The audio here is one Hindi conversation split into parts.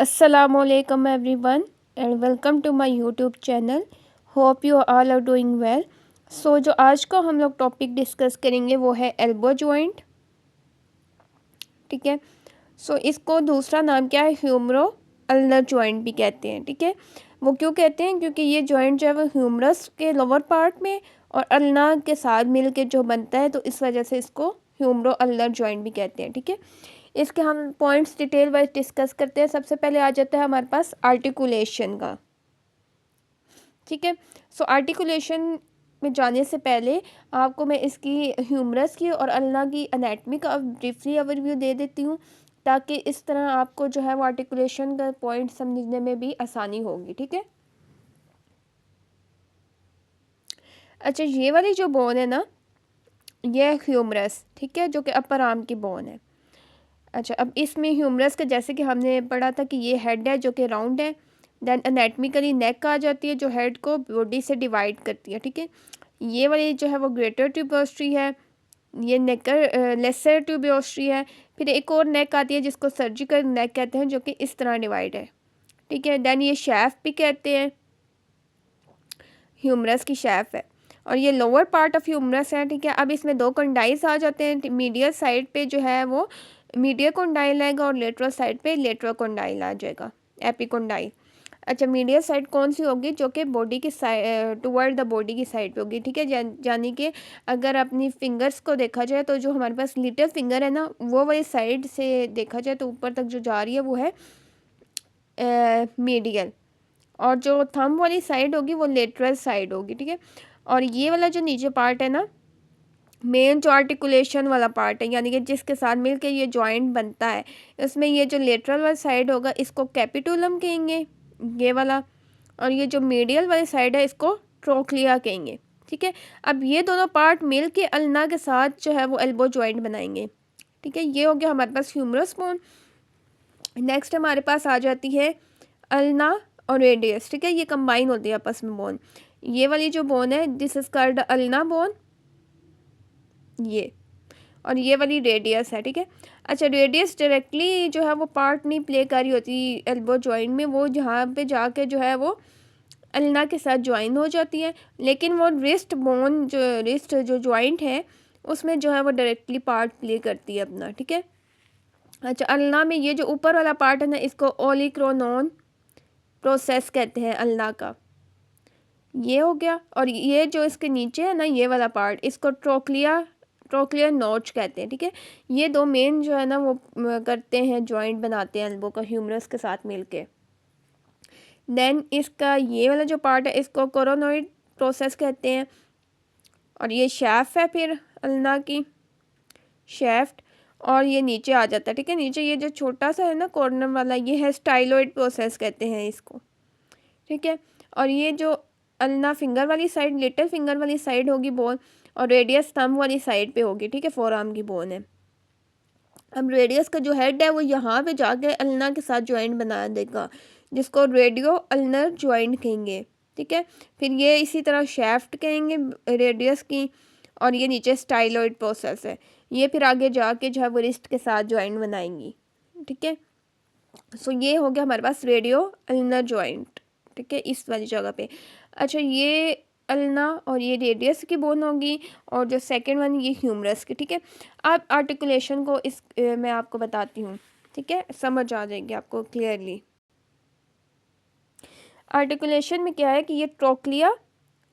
Assalamualaikum everyone and welcome to my YouTube channel. Hope you all are doing well. So जो आज का हम लोग टॉपिक डिस्कस करेंगे वो है एल्बो जॉइंट। ठीक है। सो इसको दूसरा नाम क्या है, ह्यूमरो अल्नर जॉइंट भी कहते हैं। ठीक है। वो क्यों कहते हैं, क्योंकि ये जॉइंट जो है वो ह्यूमरस के लोअर पार्ट में और अल्ना के साथ मिल के जो बनता है, तो इस वजह से इसको ह्यूमरो अल्नर जॉइंट भी कहते हैं। ठीक है। इसके हम पॉइंट्स डिटेल वाइज डिस्कस करते हैं। सबसे पहले आ जाता है हमारे पास आर्टिकुलेशन का। ठीक है। सो आर्टिकुलेशन में जाने से पहले आपको मैं इसकी ह्यूमरस की और अल्ना की एनाटमी का ब्रीफली ओवरव्यू दे देती हूँ, ताकि इस तरह आपको जो है वो आर्टिकुलेशन का पॉइंट समझने में भी आसानी होगी। ठीक है। अच्छा, ये वाली जो बोन है ना, ये ह्यूमरस, ठीक है, जो कि अपर आर्म की बोन है। अच्छा, अब इसमें ह्यूमरस का जैसे कि हमने पढ़ा था कि ये हेड है जो कि राउंड है। देन एनाटमिकली नेक आ जाती है जो हेड को बॉडी से डिवाइड करती है। ठीक है। ये वाली जो है वो ग्रेटर ट्यूबोस्ट्री है, ये नेकर लेसर ट्यूबोस्ट्री है। फिर एक और नेक आती है जिसको सर्जिकल नेक कहते हैं, जो कि इस तरह डिवाइड है। ठीक है। देन ये शैफ भी कहते हैं, ह्यूमरस की शैफ है, और ये लोअर पार्ट ऑफ ह्यूमरस है। ठीक है। अब इसमें दो कंडाइल्स आ जाते हैं। मीडियल साइड पे जो है वो मीडियल कंडाइल आएगा और लेटरल साइड पे लेटरल कंडाइल आ जाएगा, एपिकोंडाइल। अच्छा, मीडियल साइड कौन सी होगी, जो कि बॉडी की साइड, टुवर्ड द बॉडी की साइड पे होगी। ठीक है। यानी कि अगर अपनी फिंगर्स को देखा जाए तो जो हमारे पास लिटिल फिंगर है ना, वो वाली साइड से देखा जाए तो ऊपर तक जो जा रही है वो है मीडियल, और जो थंब वाली साइड होगी वो लेटरल साइड होगी। ठीक है। और ये वाला जो नीचे पार्ट है ना, मेन जो आर्टिकुलेशन वाला पार्ट है, यानी कि जिसके साथ मिलके ये जॉइंट बनता है, इसमें ये जो लेटरल वाला साइड होगा इसको कैपिटुलम कहेंगे, ये वाला। और ये जो मीडियल वाली साइड है इसको ट्रोक्लिया कहेंगे। ठीक है। अब ये दोनों पार्ट मिल के अल्ना के साथ जो है वो एल्बो जॉइंट बनाएंगे। ठीक है। ये हो गया हमारे पास ह्यूमरस बोन। नेक्स्ट हमारे पास आ जाती है अल्ना और रेडियस। ठीक है। ये कंबाइन होती है आपस में बोन। ये वाली जो बोन है this is called ulna bone, ये, और ये वाली रेडियस है। ठीक है। अच्छा, रेडियस डायरेक्टली जो है वो पार्ट नहीं प्ले कर रही होती एल्बो जॉइंट में, वो जहाँ पे जाके जो है वो अल्ना के साथ ज्वाइन हो जाती है, लेकिन वो रिस्ट बोन जो रिस्ट जो जॉइंट है उसमें जो है वो डायरेक्टली पार्ट प्ले करती है अपना। ठीक है। अच्छा, अल्ना में ये जो ऊपर वाला पार्ट है ना, इसको ओलिक्रोनोन प्रोसेस कहते हैं अल्ना का, ये हो गया। और ये जो इसके नीचे है ना, ये वाला पार्ट, इसको ट्रोक्लियर नोच कहते हैं। ठीक है। ये दो मेन जो है ना वो करते हैं, जॉइंट बनाते हैं एल्बो का ह्यूमरस के साथ मिलके। देन इसका ये वाला जो पार्ट है इसको कोरोनोइड प्रोसेस कहते हैं, और ये शैफ है फिर अल्ना की शेफ्ट, और ये नीचे आ जाता है। ठीक है। नीचे ये जो छोटा सा है ना कॉर्नर वाला, ये है स्टाइलोइड प्रोसेस कहते हैं इसको। ठीक है। और ये जो अल्ना फिंगर वाली साइड, लिटिल फिंगर वाली साइड होगी बोन, और रेडियस थंब वाली साइड पे होगी। ठीक है। फोर आर्म की बोन है। अब रेडियस का जो हेड है वो यहाँ पे जाके अल्ना के साथ ज्वाइंट बना देगा, जिसको रेडियो अल्नर ज्वाइंट कहेंगे। ठीक है। फिर ये इसी तरह शेफ्ट कहेंगे रेडियस की, और ये नीचे स्टाइलोइड प्रोसेस है, ये फिर आगे जाके जो है वो रिस्ट के साथ ज्वाइंट बनाएंगी। ठीक है। सो ये हो गया हमारे पास रेडियो अल्नर ज्वाइंट। ठीक है, इस वाली जगह पे। अच्छा, ये अल्ना और ये रेडियस की बोन होगी, और जो सेकंड वन ये ह्यूमरस की। ठीक है। अब आर्टिकुलेशन को इस मैं आपको बताती हूँ। ठीक है, समझ आ जाएगी आपको क्लियरली। आर्टिकुलेशन में क्या है कि ये ट्रोक्लिया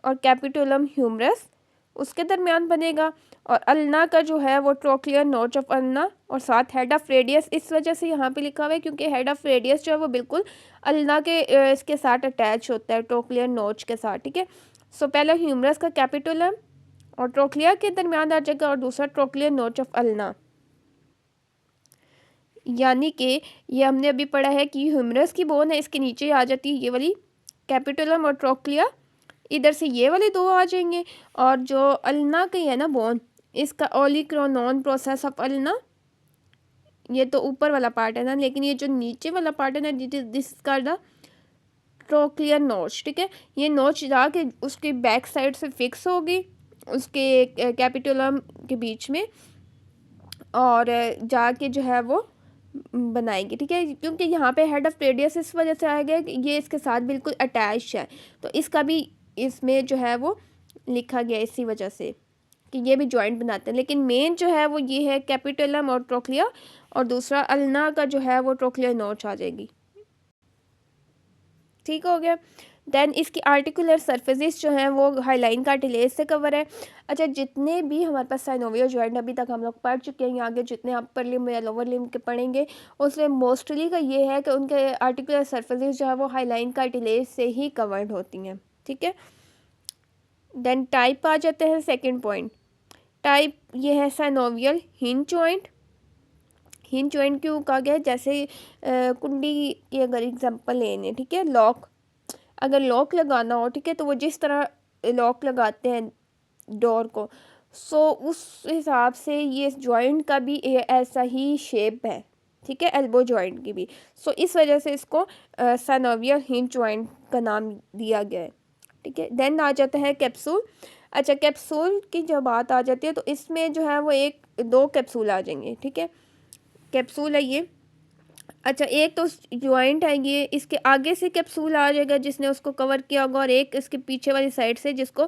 और कैपिटुलम ह्यूमरस उसके दरमियान बनेगा, और अल्ना का जो है वो ट्रोक्लियर नोच ऑफ अल्ना और साथ हेड ऑफ रेडियस, इस वजह से यहाँ पे लिखा हुआ है क्योंकि हेड ऑफ रेडियस जो है वो बिल्कुल अल्ना के इसके साथ अटैच होता है, ट्रोक्लियर नोच के साथ। ठीक है। सो पहला ह्यूमरस का कैपिटुलम और ट्रोक्लिया के दरमियान आ जाएगा, और दूसरा ट्रोक्लियर नोच ऑफ अल्ना। यानी कि ये हमने अभी पढ़ा है कि ह्यूमरस की बोन है, इसके नीचे आ जाती है ये वाली कैपिटुलम और ट्रोक्लिया, इधर से ये वाले दो आ जाएंगे। और जो अल्ना की है ना बोन, इसका ओलिक्रोनोन प्रोसेस ऑफ अल्ना, ये तो ऊपर वाला पार्ट है ना, लेकिन ये जो नीचे वाला पार्ट है ना, दिस का द ट्रोक्लियर नोच। ठीक है। ये नोच जाके उसकी बैक साइड से फिक्स होगी उसके कैपिटुलम के बीच में, और जाके जो है वो बनाएगी, ठीक है, क्योंकि यहाँ पे हेड ऑफ रेडियस इस वजह से आएगा कि ये इसके साथ बिल्कुल अटैच है, तो इसका भी इसमें जो है वो लिखा गया इसी वजह से कि ये भी जॉइंट बनाते हैं। लेकिन मेन जो है वो ये है कैपिटलम और ट्रोक्लिया, और दूसरा अल्ना का जो है वो ट्रोक्लिया नॉच आ जाएगी। ठीक हो गया। देन इसकी आर्टिकुलर सर्फेसिस जो हैं वो हाईलाइन कार्टिलेज से कवर है। अच्छा, जितने भी हमारे पास साइनोवियल जॉइंट अभी तक हम लोग पढ़ चुके हैं, आगे जितने अपर लिम्ब या लोअर लिम्ब के पढ़ेंगे उसमें मोस्टली का ये है कि उनके आर्टिकुलर सर्फेसिस जो है वो हाईलाइन कार्टिलेज से ही कवर्ड होती हैं, ठीक है। देन टाइप आ जाते हैं सेकेंड पॉइंट। टाइप ये है synovial hinge joint. Hinge joint क्यों कहा गया है, जैसे कुंडी की अगर एग्जांपल लेने, ठीक है, लॉक, अगर लॉक लगाना हो, ठीक है, तो वो जिस तरह लॉक लगाते हैं डोर को, सो उस हिसाब से ये जॉइंट का भी ऐसा ही शेप है, ठीक है, एल्बो जॉइंट की भी। सो इस वजह से इसको साइनोवियल हिंज जॉइंट का नाम दिया गया है, ठीक है। देन आ जाता है कैप्सूल। अच्छा, कैप्सूल की जब बात आ जाती है तो इसमें जो है वो एक दो कैप्सूल आ जाएंगे, ठीक है, कैप्सूल है ये। अच्छा, एक तो जॉइंट है ये, इसके आगे से कैप्सूल आ जाएगा जिसने उसको कवर किया होगा, और एक इसके पीछे वाली साइड से जिसको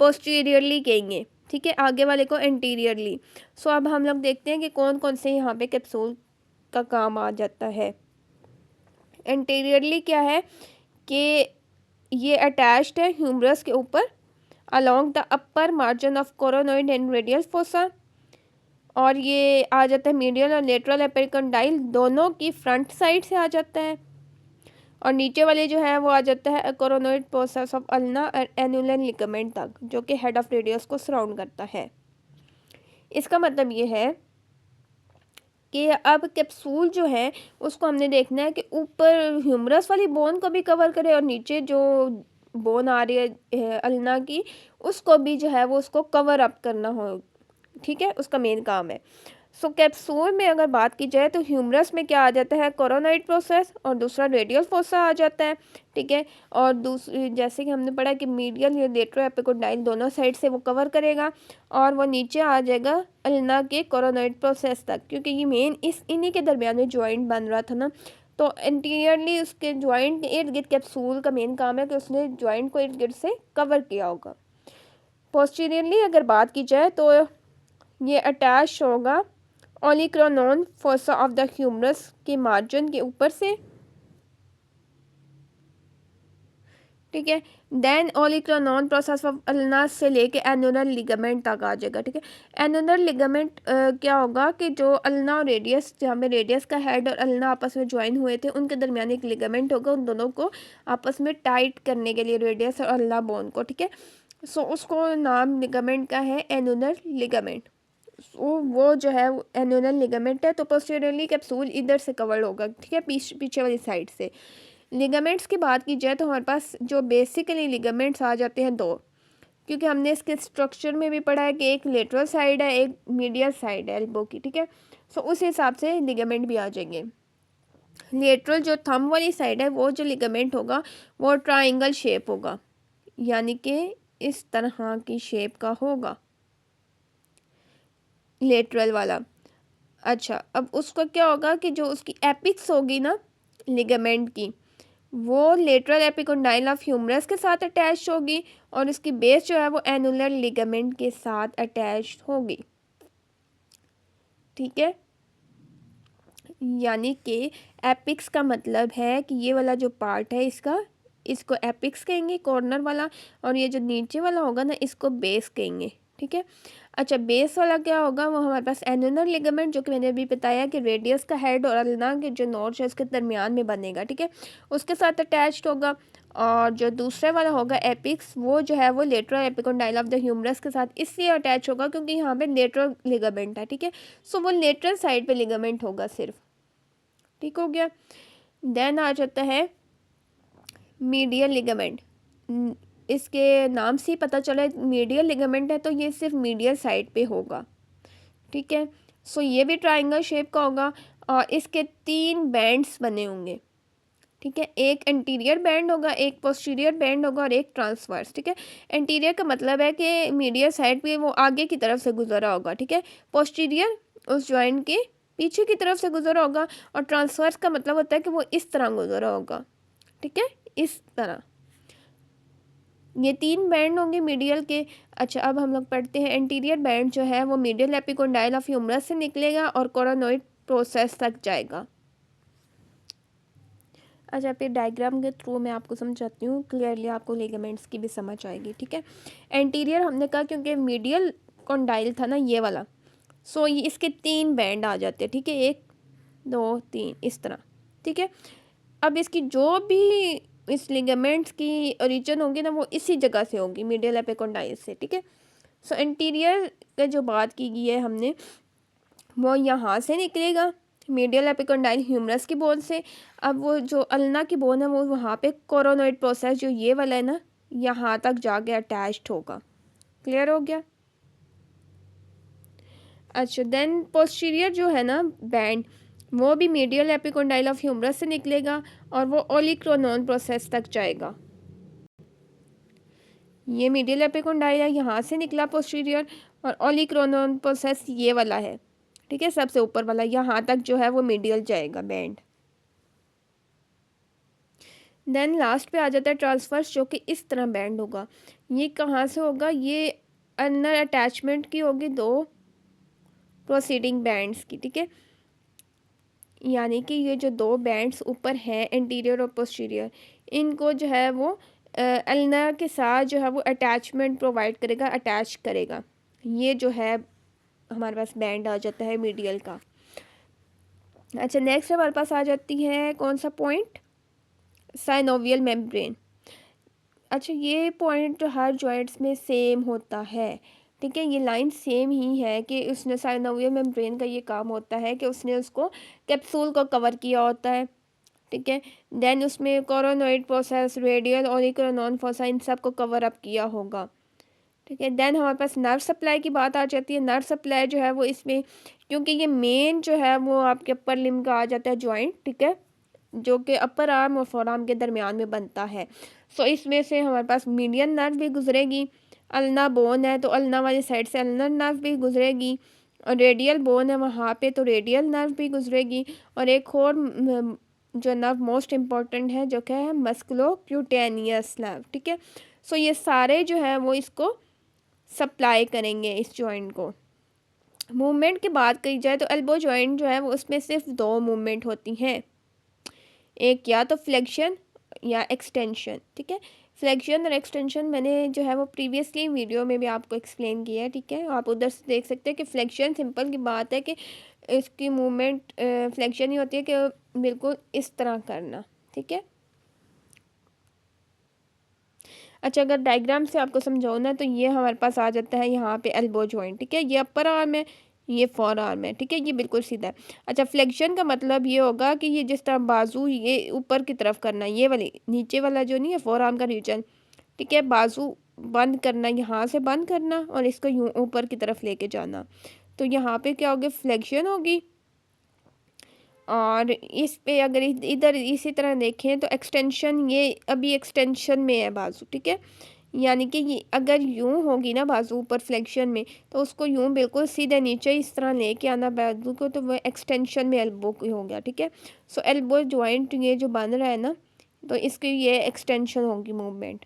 पोस्टीरियरली कहेंगे, ठीक है, आगे वाले को एंटीरियरली। सो अब हम लोग देखते हैं कि कौन कौन से यहाँ पे कैप्सूल का काम आ जाता है। एंटीरियरली क्या है कि ये अटैच्ड है ह्यूमरस के ऊपर along the upper margin of coronoid and radial fossa, और ये आ जाता है मीडियल और लेटरल एपिकंडाइल दोनों की फ्रंट साइड से आ जाता है, और नीचे वाले जो है वो आ जाता है कोरोनॉइड प्रोसेस ऑफ अल्ना और एनुलर लिगामेंट तक, जो कि हेड ऑफ रेडियस को सराउंड करता है। इसका मतलब ये है कि अब कैप्सूल जो है उसको हमने देखना है कि ऊपर ह्यूमरस वाली बोन को भी कवर करे, और नीचे जो बोन आ रही है अल्ना की उसको भी जो है वो उसको कवर अप करना हो, ठीक है, उसका मेन काम है। सो कैप्सूल में अगर बात की जाए तो ह्यूमरस में क्या आ जाता है, कोरोनॉइड प्रोसेस, और दूसरा रेडियल फोसा आ जाता है, ठीक है, और दूसरी जैसे कि हमने पढ़ा कि मीडियल या लेटरल एपिकोडाइल दोनों साइड से वो कवर करेगा, और वो नीचे आ जाएगा अल्ना के कोरोनॉइड प्रोसेस तक, क्योंकि ये मेन इन्हीं के दरमियान में जॉइंट बन रहा था ना, तो एंटीरियरली उसके जॉइंट के इर्द गिर्द कैप्सूल का मेन काम है कि उसने जॉइंट को इर्द गिर्द से कवर किया होगा। पोस्टीरियरली अगर बात की जाए तो ये अटैच होगा ओलिक्रोनोन फोसा ऑफ द ह्यूमरस के मार्जिन के ऊपर से, ठीक है। देन ओलिक्रोनोन प्रोसेस ऑफ अल्ना से लेके एनुलर लिगामेंट तक आ जाएगा, ठीक है। एनुलर लिगामेंट क्या होगा कि जो अल्ना और रेडियस, जहाँ पे रेडियस का हेड और अल्ना आपस में ज्वाइन हुए थे उनके दरमियान एक लिगामेंट होगा उन दोनों को आपस में टाइट करने के लिए, रेडियस और अल्ना बोन को, ठीक है। सो उसको नाम लिगामेंट का है एनुलर लिगामेंट। वो जो है एनुलर लिगामेंट है, तो पोस्टीरियरली कैप्सूल इधर से कवर्ड होगा, ठीक है, पीछे वाली साइड से। लिगामेंट्स की बात की जाए तो हमारे पास जो बेसिकली लिगामेंट्स आ जाते हैं दो, क्योंकि हमने इसके स्ट्रक्चर में भी पढ़ा है कि एक लेटरल साइड है एक मीडियल साइड है एल्बो की, ठीक है। सो उस हिसाब से लिगामेंट भी आ जाएंगे। लेटरल जो थंब वाली साइड है वो जो लिगामेंट होगा वो ट्राइंगल शेप होगा, यानी कि इस तरह की शेप का होगा लेटरल वाला। अच्छा, अब उसका क्या होगा कि जो उसकी एपिक्स होगी ना लिगामेंट की, वो लेटरल एपिकोंडाइल ऑफ ह्यूमरस के साथ अटैच होगी, और इसकी बेस जो है वो एनुलर लिगामेंट के साथ अटैच होगी, ठीक है। यानी कि एपिक्स का मतलब है कि ये वाला जो पार्ट है इसको एपिक्स कहेंगे कॉर्नर वाला, और ये जो नीचे वाला होगा ना इसको बेस कहेंगे, ठीक है। अच्छा, बेस वाला क्या होगा, वो हमारे पास एनुलर लिगामेंट, जो कि मैंने अभी बताया कि रेडियस का हेड और अल्ना के जो नोच है उसके दरमियान में बनेगा, ठीक है, उसके साथ अटैच्ड होगा। और जो दूसरे वाला होगा एपिक्स, वो जो है वो lateral epicondyle of the humerus के साथ इसलिए अटैच होगा क्योंकि यहाँ पे लेटरल लिगामेंट है, ठीक है। सो वो लेटरल साइड पे लिगामेंट होगा सिर्फ, ठीक हो गया। देन आ जाता है मीडियल लिगामेंट। इसके नाम से ही पता चला मीडियल लिगामेंट है, तो ये सिर्फ मीडियल साइड पे होगा, ठीक है। सो ये भी ट्राइंगल शेप का होगा, और इसके 3 बैंड्स बने होंगे, ठीक है, एक एंटीरियर बैंड होगा, एक पोस्टीरियर बैंड होगा, और एक ट्रांसवर्स, ठीक है। एंटीरियर का मतलब है कि मीडियल साइड पे वो आगे की तरफ से गुजरा होगा, ठीक है। पोस्टीरियर उस जॉइंट के पीछे की तरफ से गुजरा होगा, और ट्रांसवर्स का मतलब होता है कि वो इस तरह गुजरा होगा, ठीक है, इस तरह। ये 3 बैंड होंगे मीडियल के। अच्छा, अब हम लोग पढ़ते हैं एंटीरियर बैंड जो है वो मीडियल एपिकोंडाइल ऑफ ह्यूमरस से निकलेगा और कोरोनोइड प्रोसेस तक जाएगा। अच्छा, फिर डायग्राम के थ्रू मैं आपको समझाती हूँ, क्लियरली आपको लिगामेंट्स की भी समझ आएगी, ठीक है। एंटीरियर हमने कहा क्योंकि मीडियल कॉन्डाइल था ना ये वाला, सो ये इसके 3 बैंड आ जाते हैं, ठीक है, 1 2 3 इस तरह, ठीक है। अब इसकी जो भी इस लिगामेंट्स की ओरिजिन होगी ना वो इसी जगह से होगी, मीडियल एपिकोंडाइल से, ठीक है। सो एंटीरियर का जो बात की गई है हमने, वो यहाँ से निकलेगा मीडियल एपिकोंडाइल ह्यूमरस की बोन से। अब वो जो अल्ना की बोन है वो वहाँ पे कोरोनोइड प्रोसेस जो ये वाला है ना, यहाँ तक जाके अटैच्ड होगा। क्लियर हो गया। अच्छा, देन पोस्टीरियर जो है ना बैंड, वो भी मीडियल एपिकोंडाइल ऑफ ह्यूमरस से निकलेगा और वो ओलिक्रोनोन प्रोसेस तक जाएगा। ये मीडियल एपिकोंडाइल है, यहाँ से निकला पोस्टीरियर, और ओलिक्रोनोन प्रोसेस ये वाला है, ठीक है, सबसे ऊपर वाला, यहाँ तक जो है वो मीडियल जाएगा बैंड। देन लास्ट पे आ जाता है ट्रांसवर्स, जो कि इस तरह बैंड होगा। ये कहाँ से होगा, ये अनर अटैचमेंट की होगी 2 प्रोसीडिंग बैंड्स की, ठीक है। यानी कि ये जो 2 बैंड्स ऊपर हैं एंटीरियर और पोस्टीरियर, इनको जो है वो अल्ना के साथ जो है वो अटैचमेंट प्रोवाइड करेगा, अटैच करेगा। ये जो है हमारे पास बैंड आ जाता है मीडियल का। अच्छा, नेक्स्ट हमारे पास आ जाती है कौन सा पॉइंट, साइनोवियल मेम्ब्रेन। अच्छा, ये पॉइंट हर जॉइंट्स में सेम होता है, ठीक है, ये लाइन सेम ही है कि उसने साइनोवियल मेम्ब्रेन का ये काम होता है कि उसने उसको कैप्सूल को कवर किया होता है, ठीक है। देन उसमें कोरोनोइड प्रोसेस, रेडियल और नॉन फोसा, इन सब को कवर अप किया होगा, ठीक है। देन हमारे पास नर्व सप्लाई की बात आ जाती है। नर्व सप्लाई जो है वो इसमें, क्योंकि ये मेन जो है वो आपके अपर लिम्ब का आ जाता है जॉइंट, ठीक है, जो कि अपर आर्म और फोर आर्म के दरमियान में बनता है। सो इसमें से हमारे पास मीडियन नर्व भी गुजरेगी, अल्ना बोन है तो अल्ना वाली साइड से अल्नर नर्व भी गुजरेगी, और रेडियल बोन है वहाँ पे तो रेडियल नर्व भी गुजरेगी, और एक और जो नर्व मोस्ट इम्पॉर्टेंट है जो क्या है, मस्कुलो क्यूटेनियस नर्व, ठीक है। सो ये सारे जो है वो इसको सप्लाई करेंगे इस जॉइंट को। मूवमेंट की बात करी जाए तो एल्बो जॉइंट जो है वो उसमें सिर्फ 2 मूवमेंट होती हैं, एक या तो फ्लेक्शन या एक्सटेंशन, ठीक है। फ्लेक्शन और एक्सटेंशन मैंने जो है वो प्रीवियसली वीडियो में भी आपको एक्सप्लेन किया है, ठीक है, आप उधर से देख सकते हैं कि फ्लेक्शन सिंपल की बात है कि इसकी मूवमेंट फ्लेक्शन ही होती है कि बिल्कुल इस तरह करना, ठीक है। अच्छा, अगर डायग्राम से आपको समझाओ ना तो ये हमारे पास आ जाता है यहाँ पे एल्बो जॉइंट, ठीक है, ये अपर आर्म है, ये फोर आर्म है, ठीक है, ये बिल्कुल सीधा है। अच्छा, फ्लेक्शन का मतलब ये होगा कि ये जिस तरह बाजू ये ऊपर की तरफ करना, ये वाली नीचे वाला जो नहीं है फोर आर्म का रीजन, ठीक है, बाजू बंद करना, यहाँ से बंद करना और इसको यूँ ऊपर की तरफ लेके जाना, तो यहाँ पे क्या होगी, फ्लेक्शन होगी। और इस पे अगर इधर इसी तरह देखें तो एक्सटेंशन, ये अभी एक्सटेंशन में है बाजू, ठीक है, यानी कि ये अगर यूं होगी ना बाजू ऊपर फ्लेक्शन में, तो उसको यूं बिल्कुल सीधे नीचे इस तरह लेके आना बाजू को, तो वो एक्सटेंशन में एल्बो की हो गया, ठीक है। सो एल्बो जॉइंट ये जो बन रहा है ना, तो इसकी ये एक्सटेंशन होगी मूवमेंट।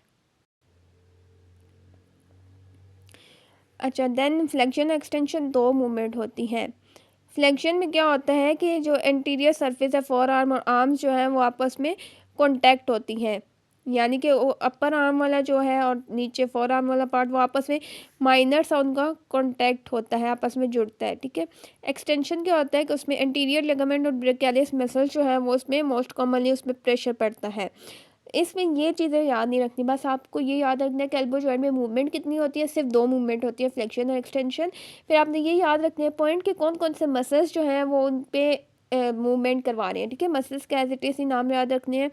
अच्छा, देन फ्लेक्शन एक्सटेंशन 2 मूवमेंट होती हैं। फ्लेक्शन में क्या होता है कि जो एंटीरियर सरफेस है फोर आर्म और आर्म्स जो है वो आपस में कॉन्टैक्ट होती हैं, यानी कि वो अपर आर्म वाला जो है और नीचे फोर आर्म वाला पार्ट वो आपस में माइनर सा उनका कॉन्टैक्ट होता है, आपस में जुड़ता है, ठीक है। एक्सटेंशन क्या होता है कि उसमें एंटीरियर लिगामेंट और ब्रेकियलिस मसल जो है वो उसमें मोस्ट कॉमनली उसमें प्रेशर पड़ता है। इसमें ये चीज़ें याद नहीं रखनी, बस आपको ये याद रखना है कि एल्बो जॉइंट में मूवमेंट कितनी होती है, सिर्फ 2 मूवमेंट होती है, फ्लेक्शन और एक्सटेंशन। फिर आपने ये याद रखने हैं पॉइंट के कौन कौन से मसल्स जो हैं वो उन पे मूवमेंट करवा रहे हैं, ठीक है, मसल्स का एज इट इज़ ही नाम याद रखने हैं।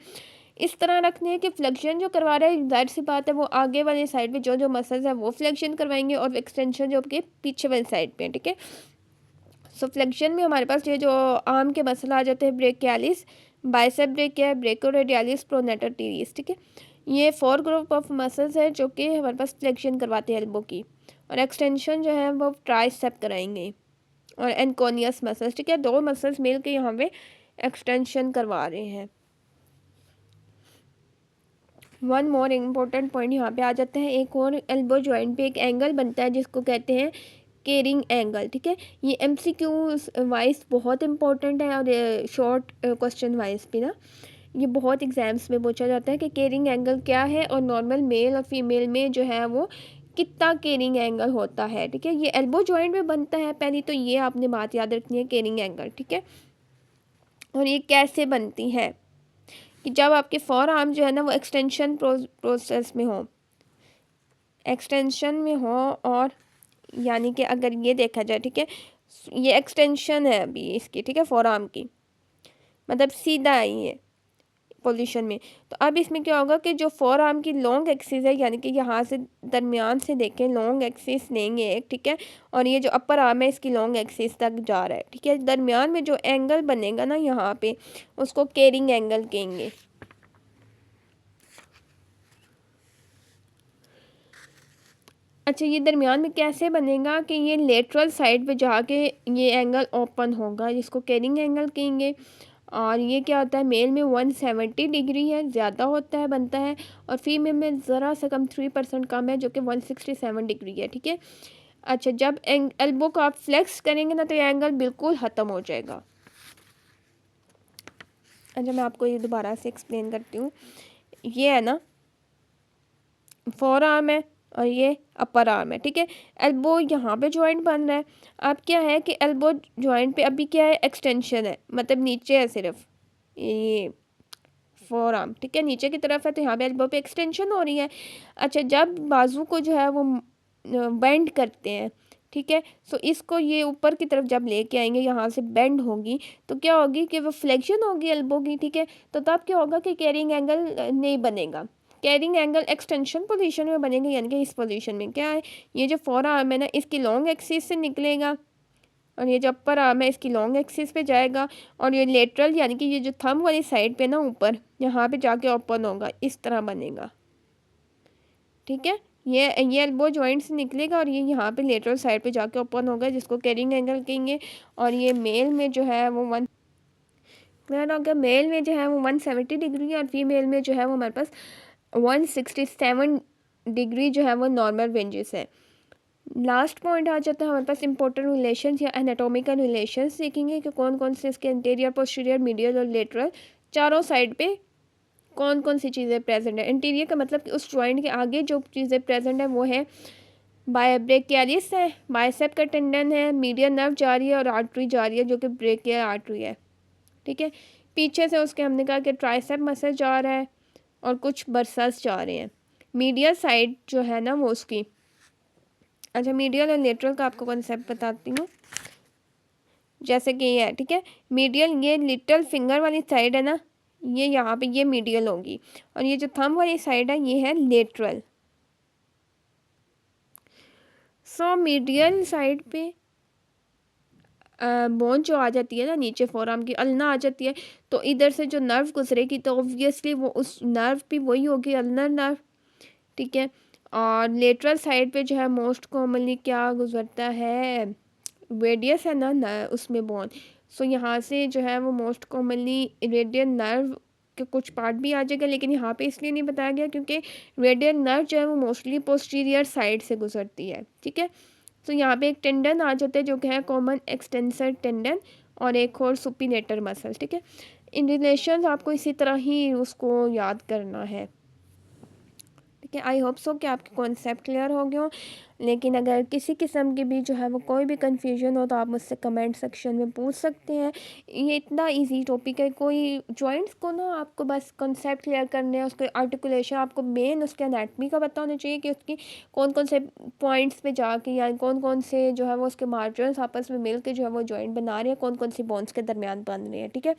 इस तरह रखने हैं कि फ्लेक्शन जो करवा रहा है जाहिर सी बात है वो आगे वाली साइड पे जो जो मसल्स हैं वो फ्लेक्शन करवाएंगे, और एक्सटेंशन जो आपके पीछे वाली साइड पे है, ठीक है। सो फ्लेक्शन में हमारे पास ये जो आर्म के मसल आ जाते हैं, ब्रेकियालिस, बाइसेप ब्रेकिया, ब्रेकोरेडियालिस, प्रोनेटर टीरियस, ठीक है। ये 4 ग्रुप ऑफ मसल्स है जो कि हमारे पास फ्लेक्शन करवाते हैं एल्बो की, और एक्सटेंशन जो है वो ट्राइसेप कराएंगे। और एनकोनियस मसल्स, ठीक है। दो मसल्स मिल के यहाँ पे एक्सटेंशन करवा रहे हैं। वन मोर इम्पोर्टेंट पॉइंट यहाँ पे आ जाता है, एक और एल्बो जॉइंट पे एक एंगल बनता है जिसको कहते हैं केरिंग एंगल, ठीक है। ये एमसीक्यू वाइज बहुत इंपॉर्टेंट है और शॉर्ट क्वेश्चन वाइज भी ना ये बहुत एग्जाम्स में पूछा जाता है कि केरिंग एंगल क्या है और नॉर्मल मेल और फीमेल में जो है वो कितना केरिंग एंगल होता है, ठीक है। ये एल्बो जॉइंट में बनता है, पहली तो ये आपने बात याद रखनी है, केरिंग एंगल, ठीक है। और ये कैसे बनती है कि जब आपके फोर आर्म जो है ना वो एक्सटेंशन प्रोसेस में हो, एक्सटेंशन में हो, और यानी कि अगर ये देखा जाए, ठीक है, ये एक्सटेंशन है अभी इसकी, ठीक है, फोर आर्म की, मतलब सीधा है ये पोजीशन में। तो अब इसमें क्या होगा कि जो फोर आर्म की लॉन्ग एक्सिस है, यानी कि यहाँ से दरमियान से देखें लॉन्ग एक्सिस लेंगे एक, ठीक है, और ये जो अपर आर्म है इसकी लॉन्ग एक्सिस तक जा रहा है, ठीक है। दरमियान में जो एंगल बनेगा ना यहाँ पे उसको केरिंग एंगल कहेंगे। अच्छा, ये दरमियान में कैसे बनेगा कि ये लेटरल साइड पे जाके ये एंगल ओपन होगा, जिसको केरिंग एंगल कहेंगे। और ये क्या होता है, मेल में 170 डिग्री है, ज़्यादा होता है बनता है, और फीमेल में ज़रा सा कम 3% कम है जो कि 167 डिग्री है, ठीक है। अच्छा, जब एल्बो को आप फ्लेक्स करेंगे ना तो ये एंगल बिल्कुल ख़त्म हो जाएगा। अच्छा, मैं आपको ये दोबारा से एक्सप्लेन करती हूँ। ये है ना फोर आर्म है और ये अपर आर्म है, ठीक है। एल्बो यहाँ पे जॉइंट बन रहा है। अब क्या है कि एल्बो जॉइंट पे अभी क्या है, एक्सटेंशन है, मतलब नीचे है सिर्फ ये फोर आर्म, ठीक है, नीचे की तरफ है, तो यहाँ पे एल्बो पे एक्सटेंशन हो रही है। अच्छा, जब बाजू को जो है वो बेंड करते हैं, ठीक है, सो इसको ये ऊपर की तरफ जब लेके आएंगे, यहाँ से बेंड होगी तो क्या होगी कि वो फ्लेक्शन होगी एल्बो की, ठीक है। तो तब क्या होगा कि कैरिंग एंगल नहीं बनेगा, कैरिंग एंगल एक्सटेंशन पोजीशन में बनेंगे, यानी कि इस पोजीशन में क्या है, ये जो फोर आर्म है ना इसकी लॉन्ग एक्सिस से निकलेगा, और ये जो अपर आर्म है इसकी लॉन्ग एक्सिस पे जाएगा, और ये लेटरल यानी कि ये जो थंब वाली साइड पे ना ऊपर यहाँ पे जाके ओपन होगा, इस तरह बनेगा, ठीक है। ये एल्बो जॉइंट से निकलेगा और ये यहाँ पे लेटरल साइड पे जाके ओपन होगा, जिसको कैरिंग एंगल कहेंगे। और ये मेल में जो है वो क्लियर हो गया, मेल में जो है वो 170 डिग्री है और फीमेल में जो है वो हमारे पास 167 डिग्री जो है वो नॉर्मल रेंजेस है। लास्ट पॉइंट आ जाता है हमारे पास इंपॉर्टेंट रिलेशंस या एनाटॉमिकल रिलेशंस देखेंगे कि कौन कौन से इसके इंटीरियर, पोस्टीरियर, मीडियल और लेटरल चारों साइड पे कौन कौन सी चीज़ें प्रेजेंट है। इंटीरियर का मतलब कि उस जॉइंट के आगे जो चीज़ें प्रेजेंट है वो है ब्रेकियालिस है, बाइसेप का टेंडन है, मीडियल नर्व जा रही है और आर्टरी जा रही है जो कि ब्रेकियल आर्टरी है, ठीक है। पीछे से उसके हमने कहा कि ट्राइसेप मसल जा रहा है और कुछ बर्सस जा रहे हैं। मीडियल साइड जो है ना वो उसकी, अच्छा, मीडियल और लेटरल का आपको कॉन्सेप्ट बताती हूँ। जैसे कि ये है, ठीक है, मीडियल ये लिटिल फिंगर वाली साइड है ना, ये यहाँ पे ये मीडियल होगी, और ये जो थंब वाली साइड है ये है लेटरल। सो मीडियल साइड पे बोन जो आ जाती है ना नीचे फोरआर्म की अल्ना आ जाती है, तो इधर से जो नर्व गुजरेगी तो ऑब्वियसली वो उस नर्व भी वही होगी, अल्नर नर्व, ठीक है। और लेटरल साइड पे जो है मोस्ट कॉमनली क्या गुजरता है, रेडियस है ना उसमें बोन। सो यहाँ से जो है वो मोस्ट कॉमनली रेडियल नर्व के कुछ पार्ट भी आ जाएगा, लेकिन यहाँ पे इसलिए नहीं बताया गया क्योंकि रेडियल नर्व जो है वो मोस्टली पोस्टीरियर साइड से गुजरती है, ठीक है। तो यहाँ पे एक टेंडन आ जाता है जो कि है कॉमन एक्सटेंसर टेंडन, और एक और सुपिनेटर मसल, ठीक है। इन रिलेशन आपको इसी तरह ही उसको याद करना है, ठीक है। आई होप सो कि आपके कॉन्सेप्ट क्लियर हो गए हो। लेकिन अगर किसी किस्म की भी जो है वो कोई भी कन्फ्यूजन हो तो आप मुझसे कमेंट सेक्शन में पूछ सकते हैं। ये इतना इजी टॉपिक है, कोई जॉइंट्स को ना आपको बस कॉन्सेप्ट क्लियर करने हैं, उसके आर्टिकुलेशन आपको मेन उसके एनाटमी का पता होना चाहिए कि उसकी कौन कौन से पॉइंट्स पे जाके या कौन कौन से जो है वो उसके मार्जिन्स आपस में मिल के जो है वो जॉइंट बना रहे हैं, कौन कौन सी बोन्स के दरमियान बन रहे हैं, ठीक है।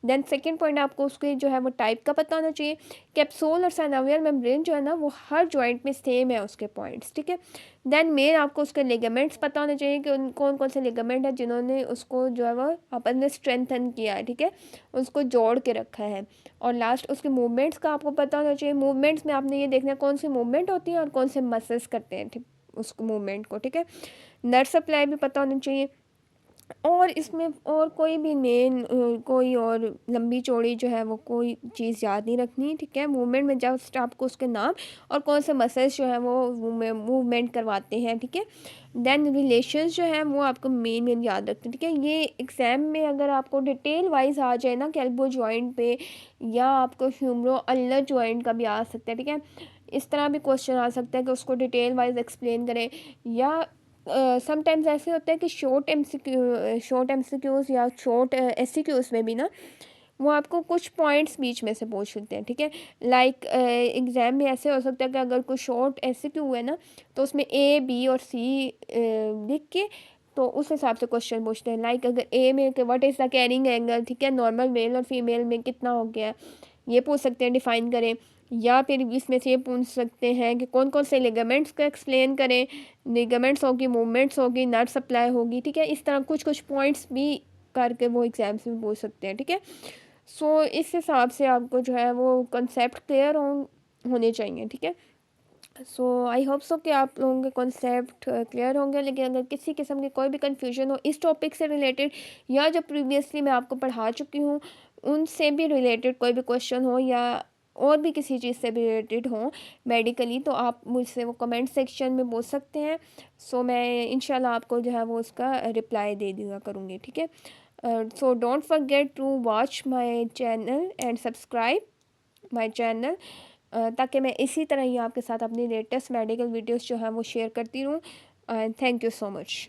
देन सेकेंड पॉइंट आपको उसके जो है वो टाइप का पता होना चाहिए। कैप्सूल और साइनोवियल मेम्ब्रेन जो है ना वो हर जॉइंट में सेम है उसके पॉइंट्स, ठीक है। देन मेन आपको उसके लिगामेंट्स पता होने चाहिए कि कौन कौन से लिगामेंट है जिन्होंने उसको जो है वो आपस में स्ट्रेंथन किया है, ठीक है, उसको जोड़ के रखा है। और लास्ट उसके मूवमेंट्स का आपको पता होना चाहिए। मूवमेंट्स में आपने ये देखना है कौन सी मूवमेंट होती है और कौन से मसल्स करते हैं, ठीक, उस मूवमेंट को, ठीक है। नर्व सप्लाई भी पता होना चाहिए। और इसमें और कोई भी मेन कोई और लंबी चौड़ी जो है वो कोई चीज़ याद नहीं रखनी, ठीक है। मूवमेंट में जस्ट आपको उसके नाम और कौन से मसल्स जो है वो मूवमेंट करवाते हैं, ठीक है। देन रिलेशंस जो है वो आपको मेन मेन याद रखते हैं, ठीक है। ये एग्ज़ाम में अगर आपको डिटेल वाइज आ जाए ना कि एल्बो जॉइंट पे, या आपको ह्यूमरो अल्नर जॉइंट का भी आ सकता है, ठीक है। इस तरह भी क्वेश्चन आ सकता है कि उसको डिटेल वाइज एक्सप्लेन करें। या समटाइम्स ऐसे होता है कि शॉर्ट एमसीक्यूज़ या शॉर्ट एससीक्यूज़ में भी ना वो आपको कुछ पॉइंट्स बीच में से पूछ सकते हैं, ठीक है। लाइक एग्ज़ाम में ऐसे हो सकता है कि अगर कोई शॉर्ट एससीक्यू है ना, तो उसमें ए बी और सी लिख के तो उस हिसाब से क्वेश्चन पूछते हैं। लाइक अगर ए में कि what is the carrying angle, ठीक है, नॉर्मल मेल और फीमेल में कितना हो गया, ये पूछ सकते हैं, डिफ़ाइन करें। या फिर इसमें से ये पूछ सकते हैं कि कौन कौन से लिगामेंट्स को एक्सप्लेन करें। लिगामेंट्स होगी, मूवमेंट्स होगी, नर्व सप्लाई होगी, ठीक है। इस तरह कुछ कुछ पॉइंट्स भी करके वो एग्ज़ाम्स में पूछ सकते हैं, ठीक है। सो इस हिसाब से आपको जो है वो कंसेप्ट क्लियर होने चाहिए, ठीक है। सो आई होप सो कि आप लोगों के कॉन्सेप्ट क्लियर होंगे। लेकिन अगर किसी किस्म की कोई भी कन्फ्यूजन हो इस टॉपिक से रिलेटेड, या जो प्रीवियसली मैं आपको पढ़ा चुकी हूँ उनसे भी रिलेटेड कोई भी क्वेश्चन हो, या और भी किसी चीज़ से भी रिलेटेड हो मेडिकली, तो आप मुझसे वो कमेंट सेक्शन में पूछ सकते हैं। सो मैं इंशाल्लाह आपको जो है वो उसका रिप्लाई दे दिया करूँगी, ठीक है। So don't forget to watch my channel and subscribe my channel, ताकि मैं इसी तरह ही आपके साथ अपनी लेटेस्ट मेडिकल वीडियोस जो हैं वो शेयर करती रहूँ। Thank you so much.